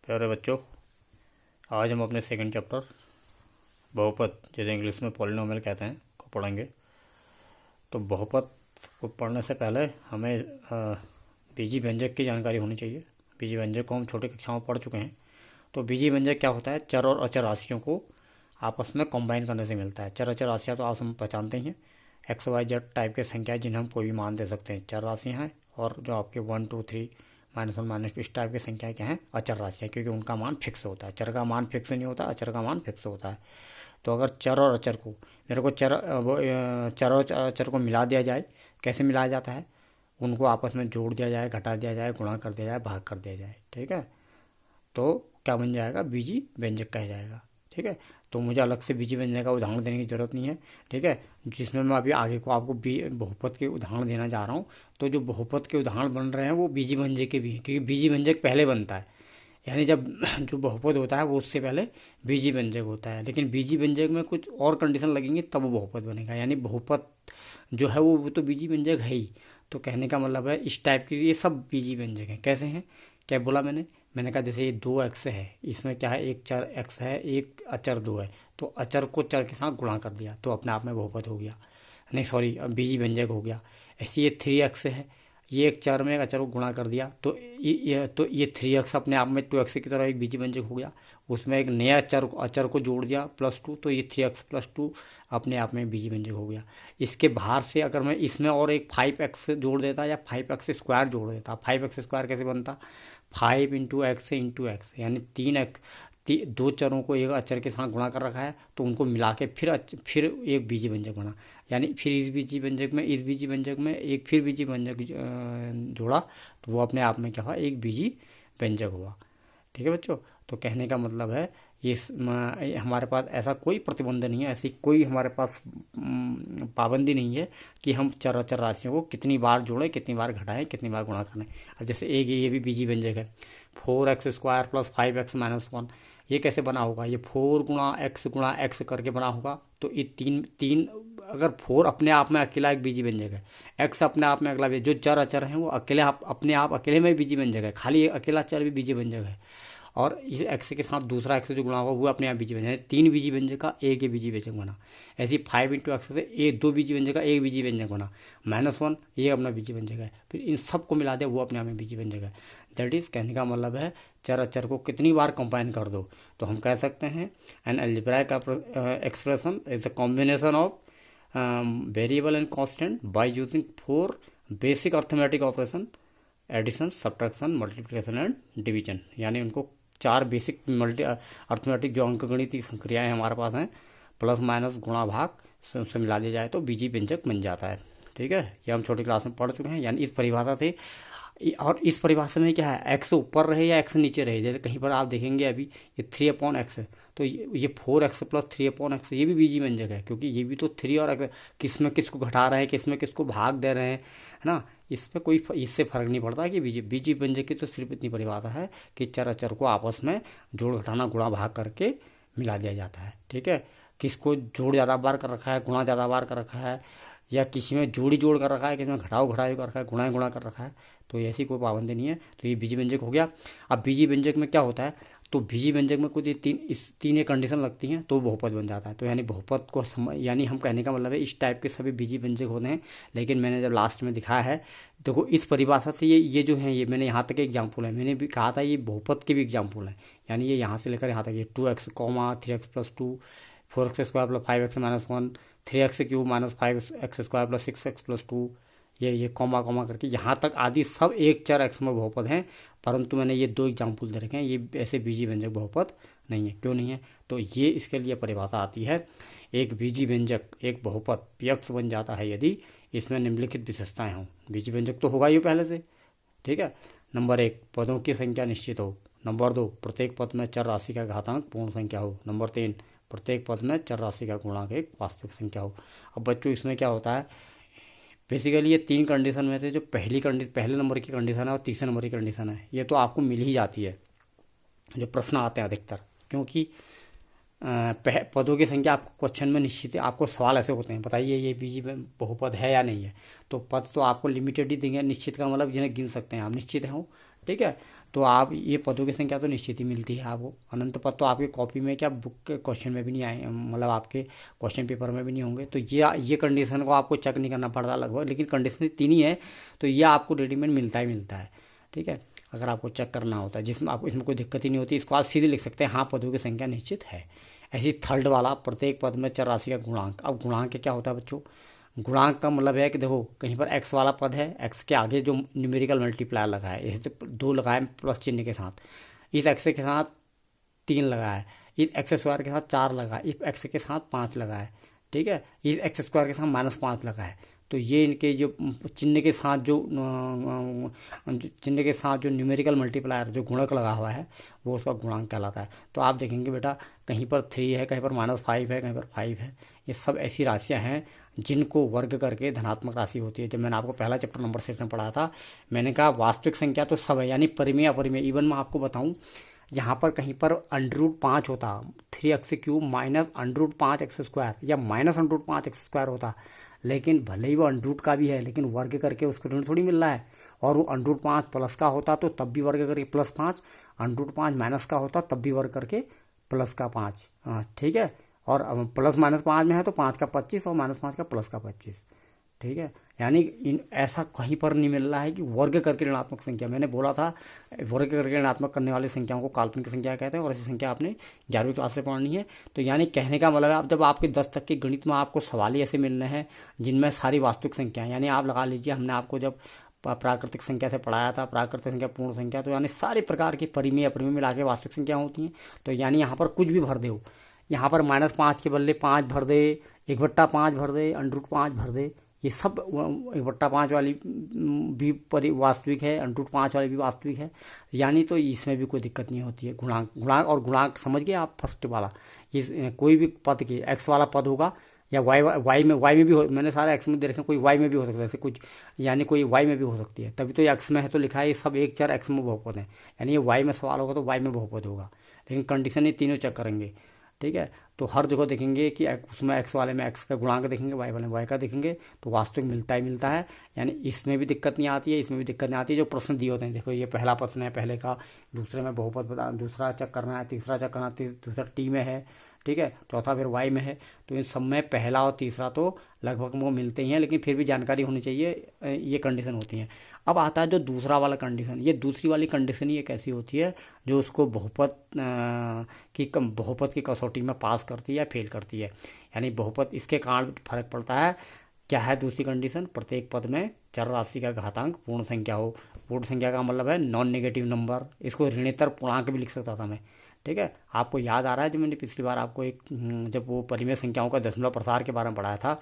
प्यारे बच्चों, आज हम अपने सेकंड चैप्टर बहुपद, जैसे इंग्लिश में पॉलिनोमियल कहते हैं, को पढ़ेंगे। तो बहुपद को पढ़ने से पहले हमें बीजी व्यंजक की जानकारी होनी चाहिए। बीजी व्यंजक को हम छोटी कक्षाओं में पढ़ चुके हैं। तो बीजी व्यंजक क्या होता है? चर और अचर राशियों को आपस में कंबाइन करने से मिलता है। चर अचर राशियाँ तो आप हम पहचानते ही हैं, एक्स वाई जेड टाइप के संख्याएं जिन्हें हम कोई भी मान दे सकते हैं, चर राशियाँ हैं। और जो आपके 1 2 3 -1 -2 इस टाइप की संख्याएं क्या हैं? अचर राशियाँ, क्योंकि उनका मान फिक्स होता है। चर का मान फिक्स नहीं होता, अचर का मान फिक्स होता है। तो अगर चर और अचर को मेरे को चर और अचर को मिला दिया जाए, कैसे मिलाया जाता है? उनको आपस में जोड़ दिया जाए, घटा दिया जाए, गुणा कर दिया जाए, भाग कर दिया जाए। ठीक है, तो क्या बन जाएगा? बीजी व्यंजक कह जाएगा। ठीक है, तो मुझे अलग से बीजी व्यंजक का उदाहरण देने की ज़रूरत नहीं है। ठीक है, जिसमें मैं अभी आगे को आपको बहुपद के उदाहरण देना चाह रहा हूँ। तो जो बहुपद के उदाहरण बन रहे हैं वो बीजी व्यंजक के भी हैं, क्योंकि बीजी व्यंजक पहले बनता है। यानी जब जो बहुपद होता है वो उससे पहले बीजी व्यंजक होता है। लेकिन बीजी व्यंजक में कुछ और कंडीशन लगेंगी तब वो बहुपद बनेगा। यानी बहुपद जो है वो तो बीजी व्यंजक है ही। तो कहने का मतलब है इस टाइप की ये सब बीजी व्यंजक हैं। कैसे हैं? क्या बोला मैंने कहा जैसे ये 2x है, इसमें क्या है? एक चर x है, एक अचर 2 है। तो अचर को चर के साथ गुणा कर दिया तो अपने आप में बहुपद हो गया, नहीं सॉरी बीजी व्यंजक हो गया। ऐसे ये 3x है, ये एक चर में एक अचर को गुणा कर दिया तो ये 3x अपने आप में 2x की तरह एक बीजी व्यंजक हो गया। उसमें एक नया अचर को जोड़ दिया +2, तो ये 3x + 2 अपने आप में बीजी व्यंजक हो गया। इसके बाहर से अगर मैं इसमें और एक 5x जोड़ देता या 5x² जोड़ देता, 5x² कैसे बनता? 5 × x × x, यानी 3x, दो चरों को एक अचर के साथ गुणा कर रखा है तो उनको मिला के फिर एक बीजी व्यंजक बना। यानी फिर इस बीजी व्यंजक में एक फिर बीजी व्यंजक जोड़ा तो वो अपने आप में क्या हुआ? एक बीजी व्यंजक हुआ। ठीक है बच्चों, तो कहने का मतलब है ये हमारे पास ऐसा कोई प्रतिबंध नहीं है, ऐसी कोई हमारे पास पाबंदी नहीं है कि हम चर अचर राशियों को कितनी बार जोड़ें, कितनी बार घटाएं, कितनी बार गुणा करें। अब जैसे एक ये भी बीजी व्यंजक है, 4x² + 5x - 1। ये कैसे बना होगा? ये 4 × x करके बना होगा। तो ये तीन अगर 4 अपने आप में अकेला एक बीजी व्यंजक है, x अपने आप में अगला, जो चर अचर हैं वो अपने आप अकेले में बीजी व्यंजक है, खाली अकेला चर भी बीजी व्यंजक है। और इस x के साथ दूसरा x जो गुणा होगा वो अपने आप बीजी व्यंजक है। 3 बीजी व्यंजक का एक ही बीजी व्यंजक बना। ऐसे 5 × x से एक 2 बीजी व्यंजक का एक बीजी व्यंजक बना। -1 ये अपना बीजी व्यंजक है। फिर इन सब को मिला दे वो अपने आप में बीजी व्यंजक है। दैट इज कहने का मतलब है चर अचर को कितनी बार कंबाइन कर दो तो हम कह सकते हैं an algebraic expression is a combination of variable and constant by using 4 basic arithmetic operation: addition, subtraction, multiplication and division. यानी उनको 4 बेसिक अर्थमेटिक जो अंकगणितीय क्रियाएं हमारे पास हैं, प्लस माइनस गुणा भाग, से उससे मिला दिया जाए तो बीजी व्यंजक बन जाता है। ठीक है, ये हम छोटी क्लास में पढ़ चुके हैं। यानी इस परिभाषा से, और इस परिभाषा में क्या है? x ऊपर रहे या x नीचे रहे। जैसे कहीं पर आप देखेंगे अभी ये 3/x है, तो ये 4x + 3/x ये भी बीजी व्यंजक है, क्योंकि ये भी तो 3 और x किस में किसको घटा रहे हैं, किस में किसको भाग दे रहे हैं, है ना। इसमें कोई इससे फर्क नहीं पड़ता कि बीजी व्यंजक की तो सिर्फ इतनी परिभाषा है कि चर अचर को आपस में जोड़ घटाना गुणा भाग करके मिला दिया जाता है। ठीक है, किसको जोड़ ज़्यादा बार कर रखा है, गुणा ज़्यादा बार कर रखा है, या किसी में जोड़ कर रखा है, किसी में घटाव कर रखा है, गुणा कर रखा है, तो ऐसी कोई पाबंदी नहीं है। तो ये बीजी व्यंजक हो गया। अब बीजी व्यंजक में क्या होता है? तो बीजी व्यंजक में कुछ तीन कंडीशन लगती हैं तो बहुपद बन जाता है। तो यानी बहुपद को यानी हम कहने का मतलब है इस टाइप के सभी बीजी व्यंजक होते हैं। लेकिन मैंने जब लास्ट में दिखाया है, देखो इस परिभाषा से ये जो है, ये मैंने यहाँ तक एग्जाम्पल है, मैंने भी कहा था ये बहुपद के भी एग्जाम्पल है। यानी ये यहाँ से लेकर यहाँ तक, ये 2x, 3x + 2, 4x² + 5x - 1, 3x³ - 5x² + 6x + 2, ये कॉमा करके यहाँ तक आदि सब एक चर x में बहुपद हैं। परंतु मैंने ये 2 एग्जाम्पल दे रखे हैं, ये ऐसे बीजी व्यंजक बहुपद नहीं है। क्यों नहीं है? तो ये इसके लिए परिभाषा आती है, एक बीजी व्यंजक एक बहुपद px बन जाता है यदि इसमें निम्नलिखित विशेषताएं हों। बीजी व्यंजक तो होगा ही पहले से। ठीक है, नंबर 1 पदों की संख्या निश्चित हो। नंबर 2 प्रत्येक पद में चर राशि का घातांक पूर्ण संख्या हो। नंबर 3 प्रत्येक पद में चर राशि का गुणांक एक वास्तविक संख्या हो। अब बच्चों इसमें क्या होता है? बेसिकली ये 3 कंडीशन में से जो पहले नंबर की कंडीशन है और तीसरे नंबर की कंडीशन है, ये तो आपको मिल ही जाती है जो प्रश्न आते हैं अधिकतर, क्योंकि पदों की संख्या आपको क्वेश्चन में निश्चित है। आपको सवाल ऐसे होते हैं, बताइए ये बीजी बहुपद है या नहीं है। तो पद तो आपको लिमिटेड ही देंगे, निश्चित का मतलब जिन्हें गिन सकते हैं आप, निश्चित हो। ठीक है, तो आप ये पदों की संख्या तो निश्चित ही मिलती है आपको। अनंत पद तो आपकी कॉपी में क्या बुक के क्वेश्चन में भी नहीं आए, मतलब आपके क्वेश्चन पेपर में भी नहीं होंगे। तो ये कंडीशन को आपको चेक नहीं करना पड़ता लगभग, लेकिन कंडीशन 3 ही है, तो ये आपको रेडीमेड मिलता ही मिलता है। ठीक है, अगर आपको चेक करना होता है, जिसमें आपको इसमें कोई दिक्कत ही नहीं होती, इसको आप सीधे लिख सकते हैं, हाँ पदों की संख्या निश्चित है। ऐसी थर्ड वाला, प्रत्येक पद में चर राशि का गुणांक। अब गुणांक क्या होता है बच्चों? गुणांक का मतलब है कि देखो कहीं पर एक्स वाला पद है, एक्स के आगे जो न्यूमेरिकल मल्टीप्लायर लगा है, जैसे 2 लगाए प्लस चिन्ह के साथ, इस एक्स के साथ 3 लगा है, इस एक्स स्क्वायर के साथ 4 लगा है, इस एक्स के साथ 5 लगा है। ठीक है, इस एक्स स्क्वायर के साथ -5 लगा है। तो ये इनके जो चिन्ह के साथ जो न्यूमेरिकल मल्टीप्लायर जो गुणक लगा हुआ है, वो उसका गुणांक कहलाता है। तो आप देखेंगे बेटा, कहीं पर 3 है, कहीं पर -5 है, कहीं पर 5 है। ये सब ऐसी राशियां हैं जिनको वर्ग करके धनात्मक राशि होती है। जब मैंने आपको पहला चैप्टर नंबर 6 में पढ़ा था, मैंने कहा वास्तविक संख्या तो सब है, यानी परिमेय अपरिमेय। इवन मैं आपको बताऊं, यहाँ पर कहीं पर √5 होता, 3x³ माइनस √5x² या माइनस √5x² होता, लेकिन भले ही वो √ का भी है, लेकिन वर्ग करके उसको ऋण थोड़ी मिल रहा है। और वो √5 प्लस का होता तो तब भी वर्ग करके +5, √5 माइनस का होता तब भी वर्ग करके +5। ठीक है, और प्लस -5 में है तो 5 का 25 और -5 का प्लस का 25। ठीक है, यानी ऐसा कहीं पर नहीं मिल रहा है कि वर्ग करके ऋणात्मक संख्या। मैंने बोला था वर्ग करके ऋणात्मक करने वाली संख्याओं को काल्पनिक संख्या कहते हैं, और ऐसी संख्या आपने 11वीं क्लास से पढ़नी है। तो यानी कहने का मतलब है, अब जब आपके 10 तक के गणित में आपको सवाल ही ऐसे मिलने हैं जिनमें सारी वास्तविक संख्याएं, यानी आप लगा लीजिए, हमने आपको जब प्राकृतिक संख्या से पढ़ाया था, प्राकृतिक संख्या, पूर्ण संख्या, तो यानी सारे प्रकार की परिमेय अपरिमेय मिला के वास्तविक संख्या होती हैं। तो यानी यहाँ पर कुछ भी भर दे, यहाँ पर -5 के बदले 5 भर दे, 1/5 भर दे, √5 भर दे, ये सब 1/5 वाली भी वास्तविक है, √5 वाली भी वास्तविक है। यानी तो इसमें भी कोई दिक्कत नहीं होती है। गुणांक समझ गए आप? फर्स्ट वाला, ये कोई भी पद के एक्स वाला पद होगा, या वाई में भी हो, मैंने सारे एक्स में दे रखे, कोई वाई में भी हो सकता है, जैसे कुछ, यानी कोई वाई में भी हो सकती है, तभी तो ये एक्स में है तो लिखा है ये सब एक चर एक्स में बहुपद है, यानी ये वाई में सवाल होगा तो वाई में बहुपद होगा। लेकिन कंडीशन ये तीनों चेक करेंगे। ठीक है, तो हर जगह देखेंगे कि उसमें एक्स वाले में एक्स का गुणांक देखेंगे, वाई वाले में वाई का देखेंगे, तो वास्तविक मिलता ही मिलता है। यानी इसमें भी दिक्कत नहीं आती है, इसमें भी दिक्कत नहीं आती है। जो प्रश्न दिए होते हैं, देखो ये पहला प्रश्न है पहले का, दूसरे में बहुपद बता, दूसरा चेक करना है, तीसरा चेक करना है, दूसरा टी में है, ठीक है, चौथा फिर वाई में है। तो इन सब में पहला और तीसरा तो लगभग वो मिलते ही हैं, लेकिन फिर भी जानकारी होनी चाहिए, ये कंडीशन होती है। अब आता है जो दूसरा वाला कंडीशन। ये दूसरी वाली कंडीशन ही एक ऐसी होती है जो उसको बहुपद की कसौटी में पास करती है या फेल करती है। यानी बहुपद, इसके कारण फर्क पड़ता है। क्या है दूसरी कंडीशन? प्रत्येक पद में चर राशि का घातांक पूर्ण संख्या हो। पूर्ण संख्या का मतलब है नॉन नेगेटिव नंबर, इसको ऋणेतर पूर्णांक भी लिख सकता था मैं। ठीक है, आपको याद आ रहा है जब मैंने पिछली बार आपको जब वो परिमेय संख्याओं का दशमलव प्रसार के बारे में पढ़ाया था,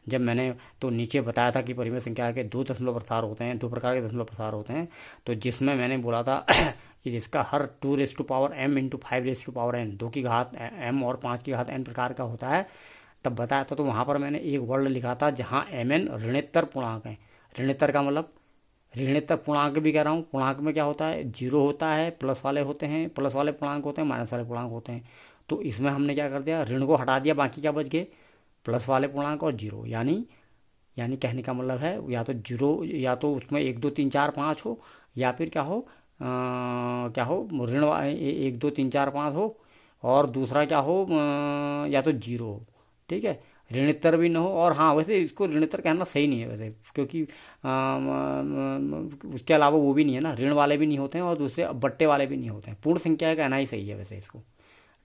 जब मैंने तो नीचे बताया था कि परिमेय संख्या के 2 दशमलव प्रसार होते हैं, 2 प्रकार के दशमलव प्रसार होते हैं। तो जिसमें मैंने बोला था कि जिसका हर 2m × 5n, 2 की घात m और 5 की घात n प्रकार का होता है, तब बताया था। तो वहाँ पर मैंने एक वर्ड लिखा था जहाँ mn ऋणेतर पूर्णांक है। ऋणेतर का मतलब ऋणेतर पूर्णांक भी कह रहा हूँ। पूर्णांक में क्या होता है? 0 होता है, प्लस वाले होते हैं, प्लस वाले पूर्णांक होते हैं, माइनस वाले पूर्णांक होते हैं। तो इसमें हमने क्या कर दिया, ऋण को हटा दिया, बाकी क्या बच गए? प्लस वाले पूर्णांक और 0। यानी कहने का मतलब है या तो 0, या तो उसमें 1 2 3 4 5 हो, या फिर क्या हो ऋण 1 2 3 4 5 हो, और दूसरा क्या हो, या तो 0 हो। ठीक है, ऋणोत्तर भी न हो। और हाँ, वैसे इसको ऋणोत्तर कहना सही नहीं है वैसे, क्योंकि उसके अलावा वो भी नहीं है ना, ऋण वाले भी नहीं होते हैं और दूसरे बट्टे वाले भी नहीं होते हैं। पूर्ण संख्या कहना ही सही है वैसे इसको।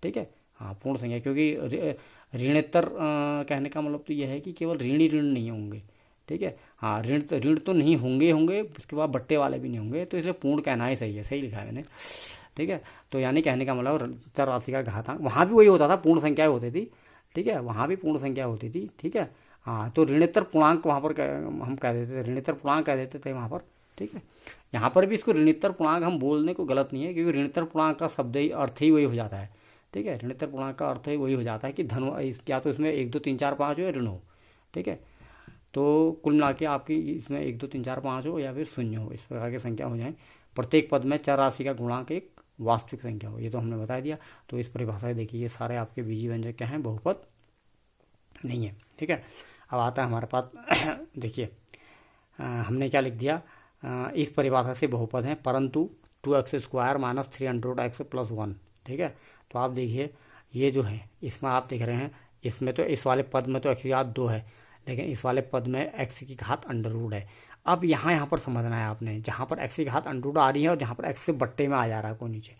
ठीक है, हाँ पूर्ण संख्या, क्योंकि ऋणोत्तर कहने का मतलब तो यह है कि केवल ऋण ही ऋण नहीं होंगे। ठीक है, हाँ ऋण तो नहीं होंगे, उसके बाद बट्टे वाले भी नहीं होंगे, तो इसलिए पूर्ण कहना ही सही है, सही लिखा है मैंने। ठीक है, तो यानी कहने का मतलब चर राशि का घातांक, वहाँ भी वही होता था, पूर्ण संख्या होती थी। ठीक है, वहाँ भी पूर्ण संख्या होती थी। ठीक है, हाँ, तो ऋणोत्तर पूर्णांक वहाँ पर हम कह देते थे, ऋणोत्तर पूर्णांक कह देते थे वहाँ पर। ठीक है, यहाँ पर भी इसको ऋणोत्तर पूर्णांक हम बोलने को गलत नहीं है, क्योंकि ऋणोत्तर पूर्णांक का शब्द ही अर्थ ही वही हो जाता है। ठीक है, ऋणोत्तर पूर्णांक का अर्थ ही वही हो जाता है कि धन, या तो इसमें 1 2 3 4 5 हो या ऋण हो। ठीक है, तो कुल मिला के आपकी इसमें 1 2 3 4 5 हो या फिर 0 हो, इस प्रकार की संख्या हो जाए। प्रत्येक पद में चर राशि का गुणांक एक वास्तविक संख्या हो, ये तो हमने बता दिया। तो इस परिभाषा से देखिए, ये सारे आपके बीजी व्यंजक क्या हैं? बहुपद नहीं है। ठीक है, अब आता है हमारे पास देखिए, हमने क्या लिख दिया, इस परिभाषा से बहुपद हैं, परंतु 2x² माइनस 300x प्लस 1। ठीक है, तो आप देखिए ये जो है इसमें आप देख रहे हैं, इसमें तो इस वाले पद में तो x की घात 2 है, लेकिन इस वाले पद में x की घात अंडर है। अब यहाँ पर समझना है आपने, जहाँ पर x की घात अंडर आ रही है और जहाँ पर x से बट्टे में आ जा रहा है कोई नीचे,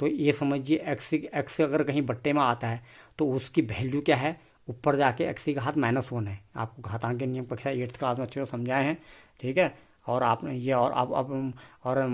तो ये समझिए x अगर कहीं बट्टे में आता है तो उसकी वैल्यू क्या है, ऊपर जाके x की घात -1 है। आपको घातांक के नियम कक्षा 8th क्लास में अच्छे से समझाए हैं। ठीक है, और आपने ये और अब और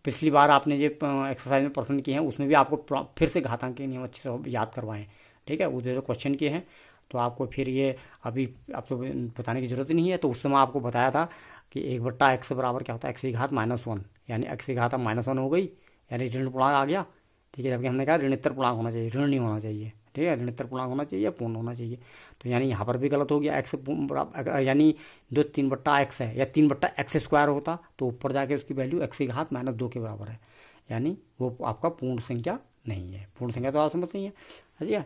पिछली बार आपने ये एक्सरसाइज में प्रश्न किए हैं उसमें भी आपको फिर से घातांक के नियम अच्छे से याद करवाएं। ठीक है, वो जो क्वेश्चन किए हैं तो आपको फिर ये अभी आपको बताने की जरूरत नहीं है। तो उस समय आपको बताया था कि 1/x बराबर क्या होता है, x की घात -1, यानी x की घात अब -1 हो गई, यानी ऋण पूर्णांक आ गया। ठीक है, जबकि हमने कहा ऋणोत्तर पूर्णांक होना चाहिए, ऋण नहीं होना चाहिए। ठीक है, ऋणोत्तर पूर्णांक होना चाहिए, पूर्ण होना चाहिए। तो यानी यहाँ पर भी गलत हो गया, x यानी जो 3/x है या 3/x² होता तो ऊपर जाके उसकी वैल्यू x की घात -2 के बराबर है, यानी वो आपका पूर्ण संख्या नहीं है। पूर्ण संख्या तो आप समझते ही है।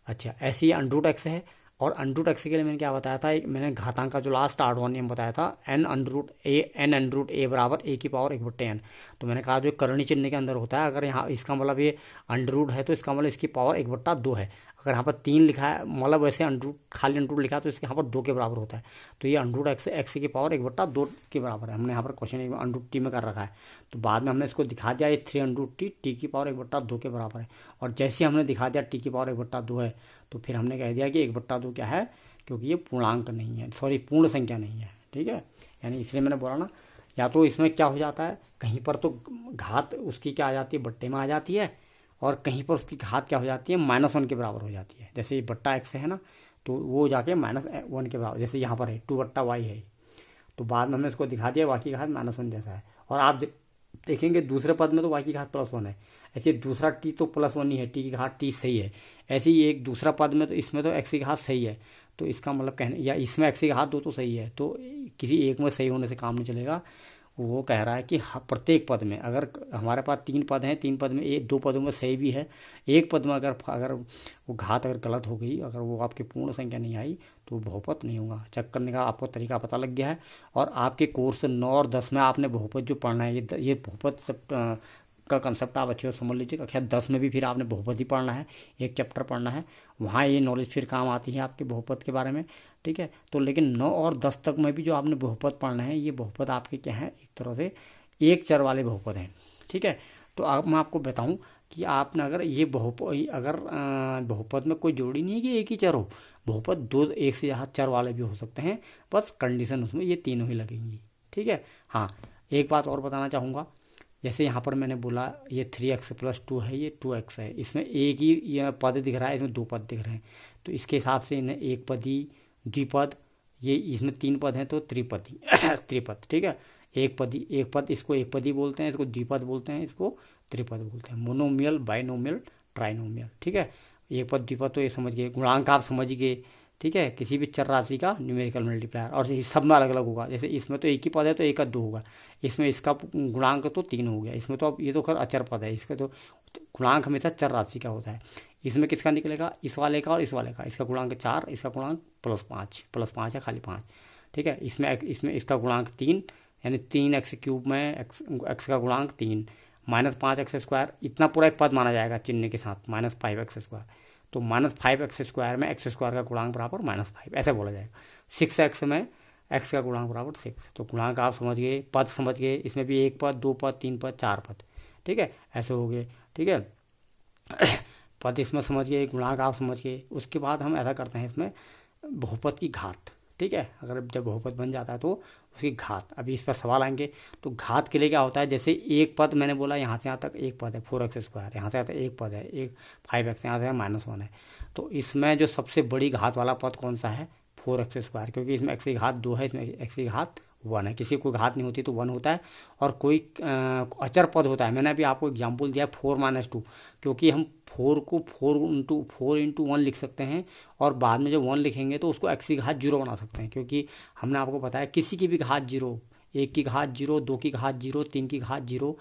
अच्छा, ऐसे ही √x है, और √x के लिए मैंने क्या बताया था, मैंने घातांक का जो लास्ट आठ नियम बताया था, n√a बराबर a की पावर 1/n। तो मैंने कहा जो करणी चिन्ह के अंदर होता है, अगर यहाँ इसका मतलब ये अंडर है तो इसका मतलब इसकी पावर 1/2 है। अगर यहाँ पर 3 लिखा है, मतलब वैसे खाली अंडर लिखा है तो इसके यहाँ पर 2 के बराबर होता है। तो ये √x की पावर 1/2 के बराबर है। हमने यहाँ पर क्वेश्चन √t में कर रखा है, तो बाद में हमने इसको दिखा दिया ये 3√t t की पावर 1/2 के बराबर है। और जैसे हमने दिखा दिया t की पावर 1/2 है, तो फिर हमने कह दिया कि 1/2 क्या है, क्योंकि ये पूर्णांक नहीं है, सॉरी पूर्ण संख्या नहीं है। ठीक है, यानी इसलिए मैंने बोला ना, या तो इसमें क्या हो जाता है, कहीं पर तो घात उसकी क्या आ जाती है, बट्टे में आ जाती है, और कहीं पर उसकी घात क्या हो जाती है, -1 के बराबर हो जाती है। जैसे ये /x है ना, तो वो जाके -1 के बराबर, जैसे यहाँ पर है 2/y है, तो बाद में हमने इसको दिखा दिया y की घात -1 जैसा है। और आप देखेंगे दूसरे पद में तो y की घात +1 है, ऐसे दूसरा t तो +1 ही है, t की घात t सही है। ऐसे ही एक दूसरा पद में तो इसमें तो x की घात सही है, तो इसका मतलब कहने, या इसमें x की घात 2 तो सही है, तो किसी एक में सही होने से काम नहीं चलेगा। वो कह रहा है कि प्रत्येक पद में, अगर हमारे पास 3 पद हैं, 3 पद में 2 पदों में सही भी है, एक पद में अगर वो घात अगर गलत हो गई, अगर वो आपकी पूर्ण संख्या नहीं आई, तो वो बहुपद नहीं होगा। चेक करने का आपको तरीका पता लग गया है। और आपके कोर्स 9 और 10 में आपने बहुपद जो पढ़ना है, ये बहुपद का कंसेप्ट आप अच्छे से समझ लीजिए। कक्षा 10 में भी फिर आपने बहुपद ही पढ़ना है, एक चैप्टर पढ़ना है, वहाँ ये नॉलेज फिर काम आती है आपके बहुपद के बारे में। ठीक है, तो लेकिन 9 और 10 तक में भी जो आपने बहुपद पढ़ना है, ये बहुपद आपके क्या है, एक तरह से एक चर वाले बहुपद हैं। ठीक है, तो अब मैं आपको बताऊं कि आपने अगर ये बहुपद में कोई जोड़ी नहीं है कि एक ही चर हो, बहुपद 2 एक से ज़्यादा चर वाले भी हो सकते हैं, बस कंडीशन उसमें ये तीनों ही लगेंगी। ठीक है, हाँ एक बात और बताना चाहूँगा, जैसे यहाँ पर मैंने बोला ये 3x + 2 है, ये 2x है, इसमें एक ही ये पद दिख रहा है, इसमें 2 पद दिख रहे हैं, तो इसके हिसाब से इन्हें एक पदी, द्विपद, ये इसमें 3 पद हैं तो त्रिपदी त्रिपद। ठीक है, एक पद, इसको एक पदी बोलते हैं, इसको द्विपद बोलते हैं, इसको त्रिपद बोलते हैं, मोनोमियल, बाइनोमियल, ट्राइनोमियल। ठीक है, एक पद द्विपद तो ये समझ गए, गुणांक आप समझ गए। ठीक है, किसी भी चर राशि का न्यूमेरिकल मल्टीप्लायर, और सब में अलग अलग होगा। जैसे इसमें तो एक ही पद है तो 1 का 2 होगा, इसमें इसका गुणांक तो 3 हो गया, इसमें तो अब ये तो खैर अचर पद है, इसका तो गुणांक हमेशा चर राशि का होता है। इसमें किसका निकलेगा, इस वाले का और इस वाले का, इसका गुणांक 4, इसका गुणांक +5 है, खाली 5। ठीक है, इसमें इसका गुणांक 3, यानी 3x³ में x का गुणांक 3, -5x², इतना पूरा एक पद माना जाएगा चिन्ह के साथ, -5x²। तो -5x² में x² का गुणांक बराबर -5, ऐसे बोला जाएगा। 6x में x का गुणांक बराबर 6। तो गुणांक आप समझ गए, पद समझ गए, इसमें भी 1 पद, 2 पद, 3 पद, 4 पद। ठीक है, ऐसे हो गए। ठीक है, पद इसमें समझ गए, गुणांक आप समझ गए। उसके बाद हम ऐसा करते हैं इसमें बहुपद की घात। ठीक है, अगर जब बहुपद बन जाता है तो उसकी घात, अभी इस पर सवाल आएंगे। तो घात के लिए क्या होता है, जैसे एक पद मैंने बोला यहाँ से यहाँ तक एक पद है 4x², यहाँ से यहाँ तक एक पद है, एक 5x, यहाँ से -1 है। तो इसमें जो सबसे बड़ी घात वाला पद कौन सा है, 4x², क्योंकि इसमें x की घात 2 है, इसमें x की घात 1 है। किसी को घात नहीं होती तो 1 होता है, और कोई अचर पद होता है, मैंने अभी आपको एग्जाम्पल दिया 4 - 2, क्योंकि हम 4 को 4 × 1 लिख सकते हैं, और बाद में जब 1 लिखेंगे तो उसको x की घात 0 बना सकते हैं, क्योंकि हमने आपको बताया किसी की भी घात 0, 1 की घात 0, 2 की घात 0, 3 की घात 0,